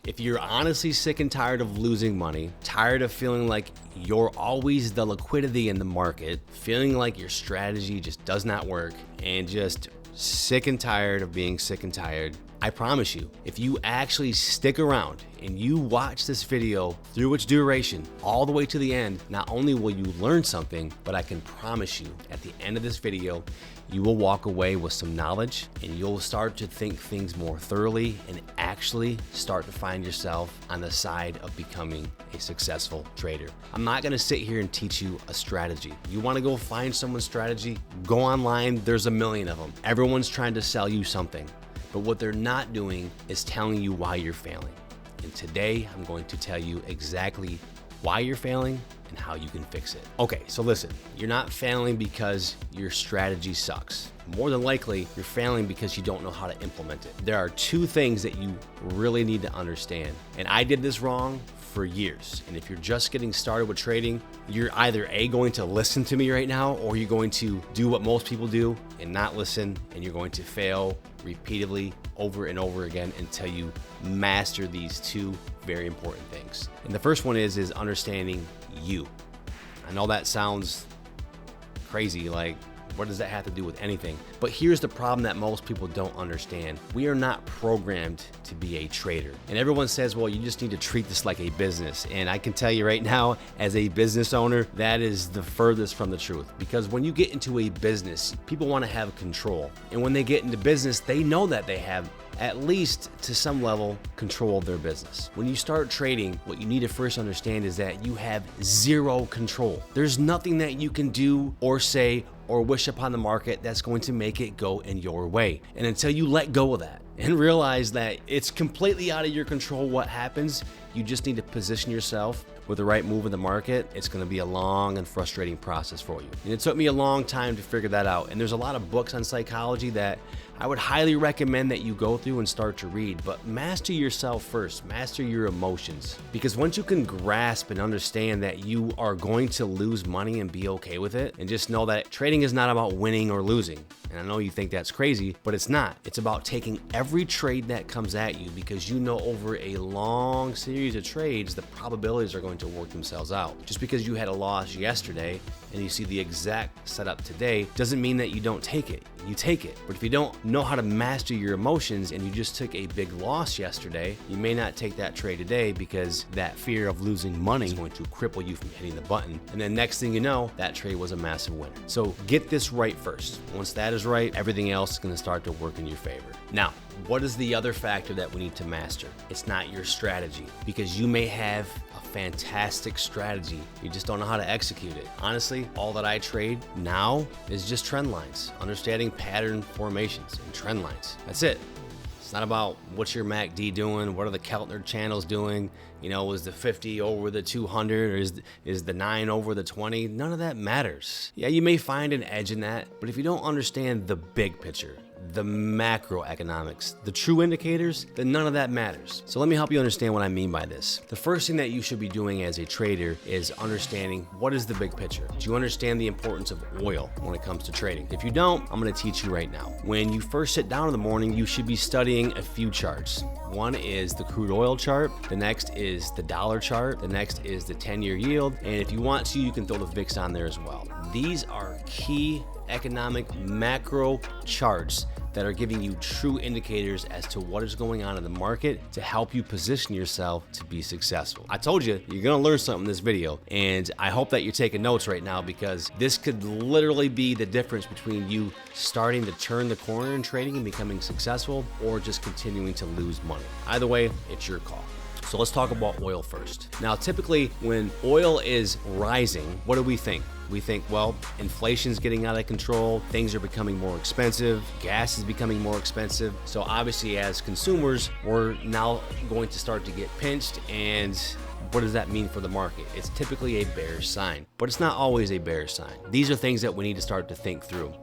If you're honestly sick and tired of losing money, tired of feeling like you're always the liquidity in the market, feeling like your strategy just does not work, and just sick and tired of being sick and tired, I promise you, if you actually stick around and you watch this video through its duration all the way to the end, not only will you learn something, but I can promise you at the end of this video, you will walk away with some knowledge and you'll start to think things more thoroughly and actually start to find yourself on the side of becoming a successful trader. I'm not gonna sit here and teach you a strategy. You wanna go find someone's strategy? Go online, there's a million of them. Everyone's trying to sell you something. But what they're not doing is telling you why you're failing. And today, I'm going to tell you exactly why you're failing and how you can fix it. Okay, so listen, you're not failing because your strategy sucks. More than likely, you're failing because you don't know how to implement it. There are two things that you really need to understand. And I did this wrong for years. And if you're just getting started with trading, you're either going to listen to me right now, or you're going to do what most people do and not listen, and you're going to fail repeatedly over and over again until you master these two very important things. And the first one is understanding you. I know that sounds crazy, like what does that have to do with anything? But here's the problem that most people don't understand. We are not programmed to be a trader. And everyone says, well, you just need to treat this like a business. And I can tell you right now, as a business owner, that is the furthest from the truth. Because when you get into a business, people want to have control. And when they get into business, they know that they have, at least to some level, control of their business. When you start trading, what you need to first understand is that you have zero control. There's nothing that you can do or say or wish upon the market that's going to make it go in your way. And until you let go of that and realize that it's completely out of your control what happens, you just need to position yourself with the right move in the market. It's going to be a long and frustrating process for you. And it took me a long time to figure that out. And there's a lot of books on psychology that I would highly recommend that you go through and start to read, but master yourself first, master your emotions. Because once you can grasp and understand that you are going to lose money and be okay with it, and just know that trading is not about winning or losing. And I know you think that's crazy, but it's not. It's about taking every trade that comes at you, because you know over a long series of trades, the probabilities are going to work themselves out. Just because you had a loss yesterday and you see the exact setup today doesn't mean that you don't take it. You take it. But if you don't know how to master your emotions and you just took a big loss yesterday, you may not take that trade today because that fear of losing money is going to cripple you from hitting the button. And then next thing you know, that trade was a massive winner. So get this right first. Once that is right, everything else is going to start to work in your favor. Now, what is the other factor that we need to master? It's not your strategy, because you may have a fantastic strategy. You just don't know how to execute it. Honestly, all that I trade now is just trend lines, understanding pattern formations and trend lines. That's it. It's not about what's your MACD doing, what are the Keltner channels doing, you know, is the 50 over the 200, or is the 9 over the 20? None of that matters. Yeah, you may find an edge in that, but if you don't understand the big picture, the macroeconomics, the true indicators, then none of that matters. So let me help you understand what I mean by this. The first thing that you should be doing as a trader is understanding what is the big picture. Do you understand the importance of oil when it comes to trading? If you don't, I'm going to teach you right now. When you first sit down in the morning, you should be studying a few charts. One is the crude oil chart, the next is the dollar chart, the next is the 10-year yield, and if you want to, you can throw the VIX on there as well. These are key economic macro charts that are giving you true indicators as to what is going on in the market to help you position yourself to be successful. I told you, you're gonna learn something in this video, and I hope that you're taking notes right now, because this could literally be the difference between you starting to turn the corner in trading and becoming successful, or just continuing to lose money. Either way, it's your call. So let's talk about oil first. Now, typically when oil is rising, what do we think? We think, well, inflation's getting out of control, things are becoming more expensive, gas is becoming more expensive. So obviously as consumers, we're now going to start to get pinched, and what does that mean for the market? It's typically a bearish sign, but it's not always a bearish sign. These are things that we need to start to think through.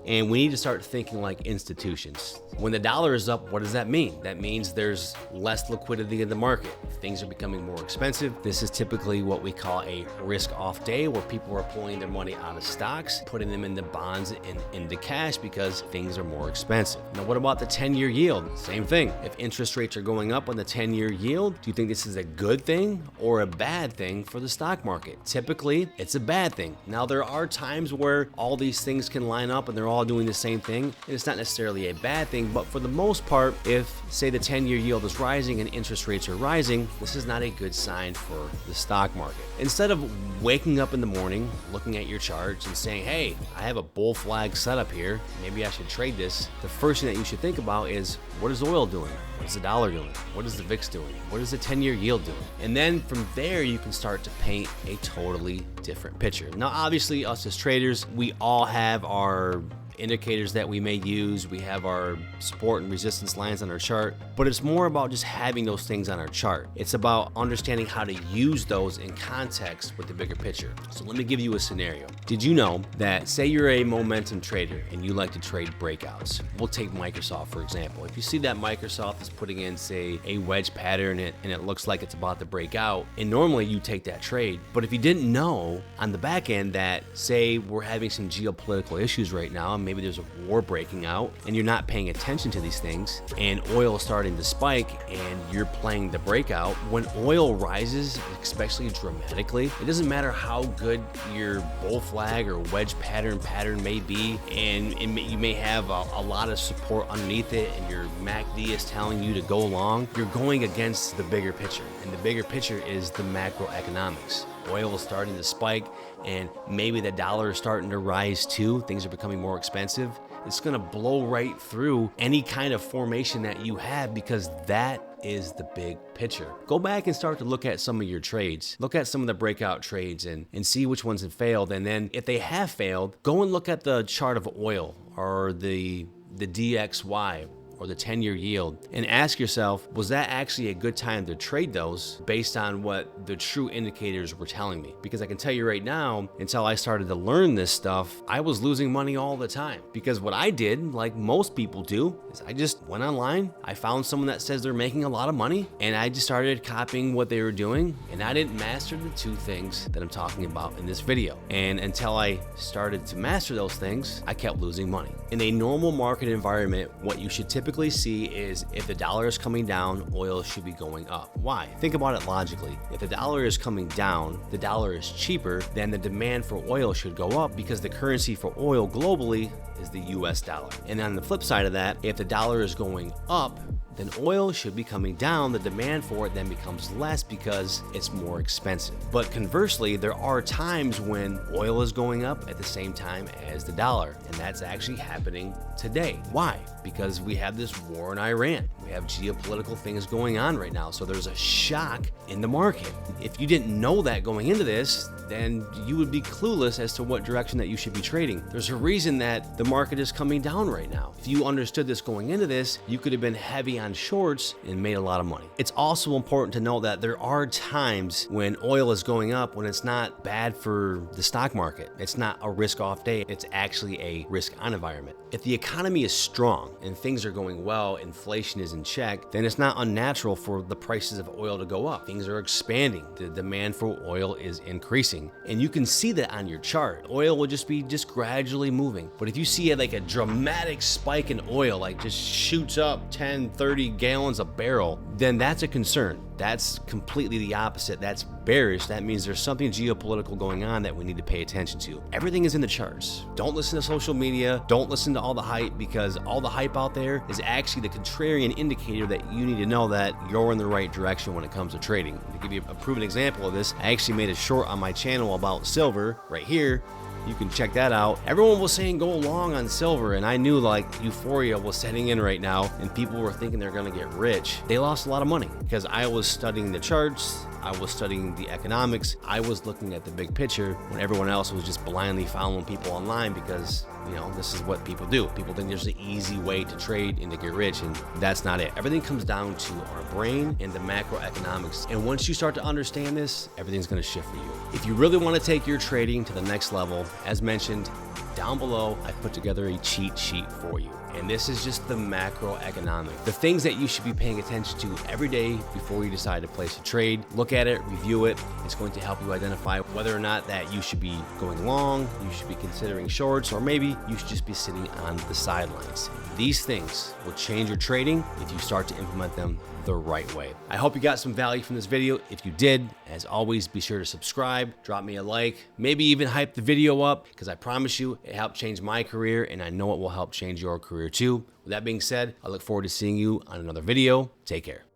And we need to start thinking like institutions. When the dollar is up, what does that mean? That means there's less liquidity in the market. Things are becoming more expensive. This is typically what we call a risk-off day, where people are pulling their money out of stocks, putting them into bonds and into cash because things are more expensive. Now, what about the 10-year yield? Same thing. If interest rates are going up on the 10-year yield, do you think this is a good thing or a bad thing for the stock market? Typically, it's a bad thing. Now, there are times where all these things can line up and they're all doing the same thing, and it's not necessarily a bad thing, but for the most part, if, say, the 10-year yield is rising and interest rates are rising, this is not a good sign for the stock market. Instead of waking up in the morning, looking at your charts and saying, hey, I have a bull flag set up here, maybe I should trade this, the first thing that you should think about is, what is oil doing? What is the dollar doing? What is the VIX doing? What is the 10-year yield doing? And then from there, you can start to paint a totally different picture. Now, obviously, us as traders, we all have our indicators that we may use. We have our support and resistance lines on our chart, but it's more about just having those things on our chart. It's about understanding how to use those in context with the bigger picture. So let me give you a scenario. Did you know that, say you're a momentum trader and you like to trade breakouts? We'll take Microsoft, for example. If you see that Microsoft is putting in, say, a wedge pattern and it looks like it's about to break out, and normally you take that trade. But if you didn't know on the back end that, say, we're having some geopolitical issues right now, maybe there's a war breaking out and you're not paying attention to these things, and oil is starting to spike and you're playing the breakout, when oil rises, especially dramatically, it doesn't matter how good your bull flag or wedge pattern may be, and you may have a lot of support underneath it and your MACD is telling you to go long, you're going against the bigger picture. And the bigger picture is the macroeconomics. Oil is starting to spike, and maybe the dollar is starting to rise too. Things are becoming more expensive. It's going to blow right through any kind of formation that you have, because that is the big picture. Go back and start to look at some of your trades. Look at some of the breakout trades and see which ones have failed. And then if they have failed, go and look at the chart of oil or the DXY or the 10-year yield, and ask yourself, was that actually a good time to trade those based on what the true indicators were telling me? Because I can tell you right now, until I started to learn this stuff, I was losing money all the time. Because what I did, like most people do, is I just went online, I found someone that says they're making a lot of money, and I just started copying what they were doing, and I didn't master the two things that I'm talking about in this video. And until I started to master those things, I kept losing money. In a normal market environment, what you should typically see is, if the dollar is coming down, oil should be going up. Why? Think about it logically. If the dollar is coming down, the dollar is cheaper, then the demand for oil should go up, because the currency for oil globally is the US dollar. And on the flip side of that, if the dollar is going up, then oil should be coming down. The demand for it then becomes less because it's more expensive. But conversely, there are times when oil is going up at the same time as the dollar, and that's actually happening today. Why? Because we have this war in Iran. We have geopolitical things going on right now, so there's a shock in the market. If you didn't know that going into this, then you would be clueless as to what direction that you should be trading. There's a reason that the market is coming down right now. If you understood this going into this, you could have been heavy on shorts and made a lot of money. It's also important to know that there are times when oil is going up when it's not bad for the stock market. It's not a risk-off day. It's actually a risk-on environment. If the economy is strong and things are going well, inflation is in check, then it's not unnatural for the prices of oil to go up. Things are expanding. The demand for oil is increasing. And you can see that on your chart. Oil will just be gradually moving. But if you see like a dramatic spike in oil, like just shoots up 10, 30 gallons a barrel, then that's a concern. That's completely the opposite. That's bearish. That means there's something geopolitical going on that we need to pay attention to. Everything is in the charts. Don't listen to social media. Don't listen to all the hype, because all the hype out there is actually the contrarian indicator that you need to know that you're in the right direction when it comes to trading. To give you a proven example of this, I actually made a short on my channel about silver right here. You can check that out. Everyone was saying go long on silver, and I knew like euphoria was setting in right now and people were thinking they're gonna get rich. They lost a lot of money because I was studying the charts, I was studying the economics, I was looking at the big picture when everyone else was just blindly following people online because, you know, this is what people do. People think there's an easy way to trade and to get rich, and that's not it. Everything comes down to our brain and the macroeconomics. And once you start to understand this, everything's gonna shift for you. If you really wanna take your trading to the next level, as mentioned, down below, I put together a cheat sheet for you. And this is just the macroeconomics, the things that you should be paying attention to every day before you decide to place a trade. Look at it, review it. It's going to help you identify whether or not that you should be going long, you should be considering shorts, or maybe you should just be sitting on the sidelines. These things will change your trading if you start to implement them the right way. I hope you got some value from this video. If you did, as always, be sure to subscribe, drop me a like, maybe even hype the video up, because I promise you it helped change my career, and I know it will help change your career too. With that being said, I look forward to seeing you on another video. Take care.